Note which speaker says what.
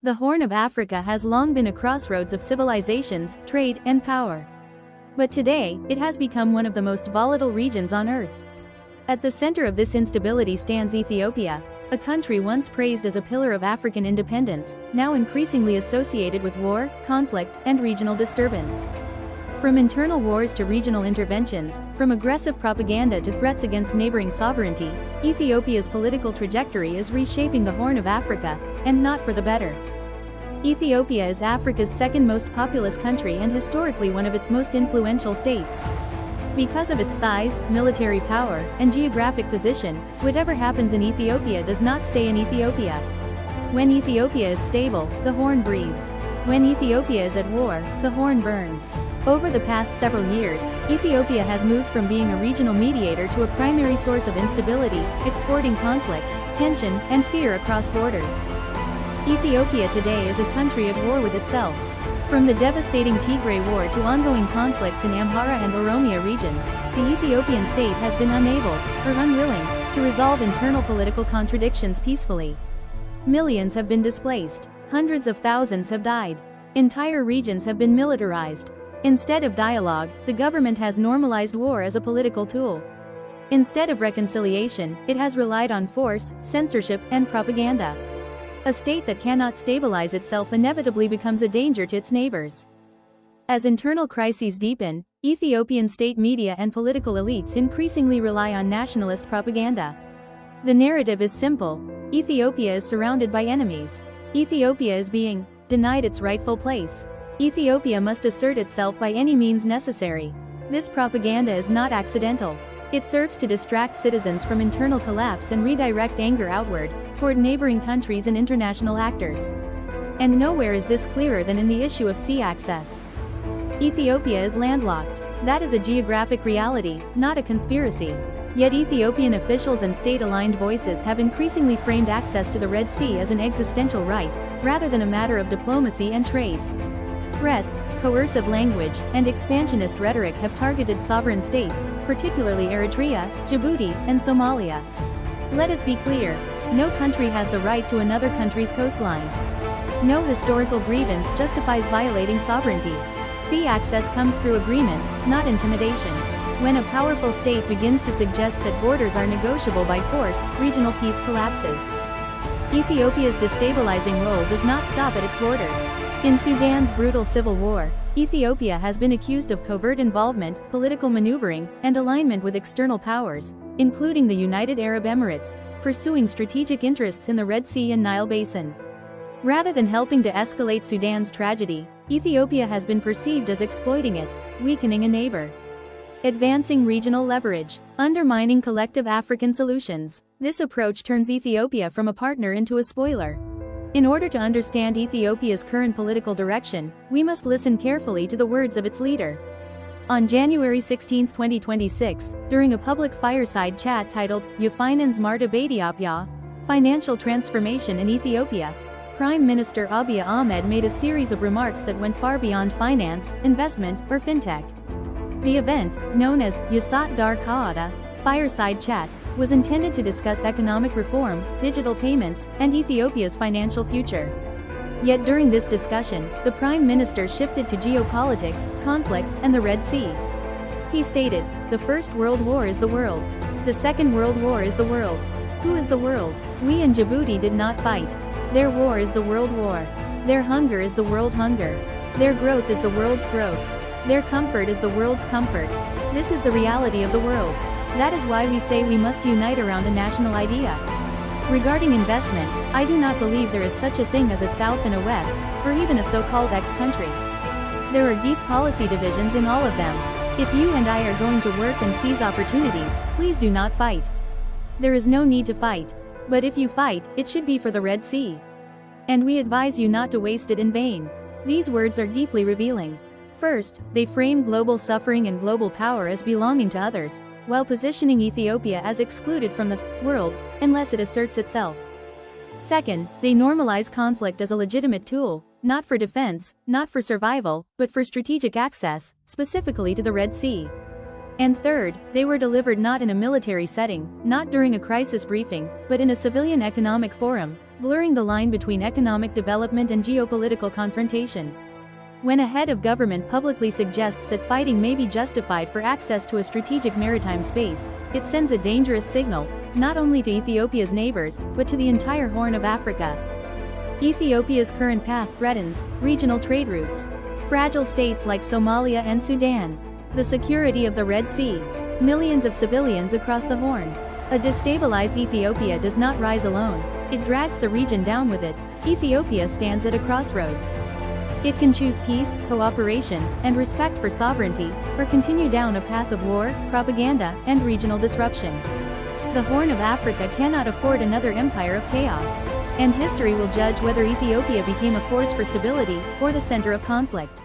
Speaker 1: The Horn of Africa has long been a crossroads of civilizations, trade, and power. But today, it has become one of the most volatile regions on Earth. At the center of this instability stands Ethiopia, a country once praised as a pillar of African independence, now increasingly associated with war, conflict, and regional disturbance. From internal wars to regional interventions, from aggressive propaganda to threats against neighboring sovereignty, Ethiopia's political trajectory is reshaping the Horn of Africa, and not for the better. Ethiopia is Africa's second most populous country and historically one of its most influential states. Because of its size, military power, and geographic position, whatever happens in Ethiopia does not stay in Ethiopia. When Ethiopia is stable, the Horn breathes. When Ethiopia is at war, the Horn burns. Over the past several years, Ethiopia has moved from being a regional mediator to a primary source of instability, exporting conflict, tension, and fear across borders. Ethiopia today is a country at war with itself. From the devastating Tigray war to ongoing conflicts in Amhara and Oromia regions, the Ethiopian state has been unable, or unwilling, to resolve internal political contradictions peacefully. Millions have been displaced. Hundreds of thousands have died. Entire regions have been militarized. Instead of dialogue, the government has normalized war as a political tool. Instead of reconciliation, it has relied on force, censorship, and propaganda. A state that cannot stabilize itself inevitably becomes a danger to its neighbors. As internal crises deepen, Ethiopian state media and political elites increasingly rely on nationalist propaganda. The narrative is simple: Ethiopia is surrounded by enemies. Ethiopia is being denied its rightful place. Ethiopia must assert itself by any means necessary. This propaganda is not accidental. It serves to distract citizens from internal collapse and redirect anger outward, toward neighboring countries and international actors. And nowhere is this clearer than in the issue of sea access. Ethiopia is landlocked. That is a geographic reality, not a conspiracy. Yet Ethiopian officials and state-aligned voices have increasingly framed access to the Red Sea as an existential right, rather than a matter of diplomacy and trade. Threats, coercive language, and expansionist rhetoric have targeted sovereign states, particularly Eritrea, Djibouti, and Somalia. Let us be clear: no country has the right to another country's coastline. No historical grievance justifies violating sovereignty. Sea access comes through agreements, not intimidation. When a powerful state begins to suggest that borders are negotiable by force, regional peace collapses. Ethiopia's destabilizing role does not stop at its borders. In Sudan's brutal civil war, Ethiopia has been accused of covert involvement, political maneuvering, and alignment with external powers, including the United Arab Emirates, pursuing strategic interests in the Red Sea and Nile Basin. Rather than helping to escalate Sudan's tragedy, Ethiopia has been perceived as exploiting it, weakening a neighbor. Advancing regional leverage, undermining collective African solutions. This approach turns Ethiopia from a partner into a spoiler. In order to understand Ethiopia's current political direction, we must listen carefully to the words of its leader. On January 16, 2026, during a public fireside chat titled, "Finance Marta Ethiopia, Financial Transformation in Ethiopia," Prime Minister Abiy Ahmed made a series of remarks that went far beyond finance, investment, or fintech. The event, known as Yasat Dar Kaada, Fireside Chat, was intended to discuss economic reform, digital payments, and Ethiopia's financial future. Yet during this discussion, the Prime Minister shifted to geopolitics, conflict, and the Red Sea. He stated, "The First World War is the world. The Second World War is the world. Who is the world? We in Djibouti did not fight. Their war is the world war. Their hunger is the world hunger. Their growth is the world's growth. Their comfort is the world's comfort. This is the reality of the world. That is why we say we must unite around a national idea." Regarding investment, I do not believe there is such a thing as a South and a West, or even a so-called X-country. There are deep policy divisions in all of them. If you and I are going to work and seize opportunities, please do not fight. There is no need to fight. But if you fight, it should be for the Red Sea. And we advise you not to waste it in vain. These words are deeply revealing. First, they frame global suffering and global power as belonging to others, while positioning Ethiopia as excluded from the world, unless it asserts itself. Second, they normalize conflict as a legitimate tool, not for defense, not for survival, but for strategic access, specifically to the Red Sea. And third, they were delivered not in a military setting, not during a crisis briefing, but in a civilian economic forum, blurring the line between economic development and geopolitical confrontation. When a head of government publicly suggests that fighting may be justified for access to a strategic maritime space, it sends a dangerous signal, not only to Ethiopia's neighbors, but to the entire Horn of Africa. Ethiopia's current path threatens regional trade routes, fragile states like Somalia and Sudan, the security of the Red Sea, millions of civilians across the Horn. A destabilized Ethiopia does not rise alone, it drags the region down with it. Ethiopia stands at a crossroads. It can choose peace, cooperation, and respect for sovereignty, or continue down a path of war, propaganda, and regional disruption. The Horn of Africa cannot afford another empire of chaos, and history will judge whether Ethiopia became a force for stability or the center of conflict.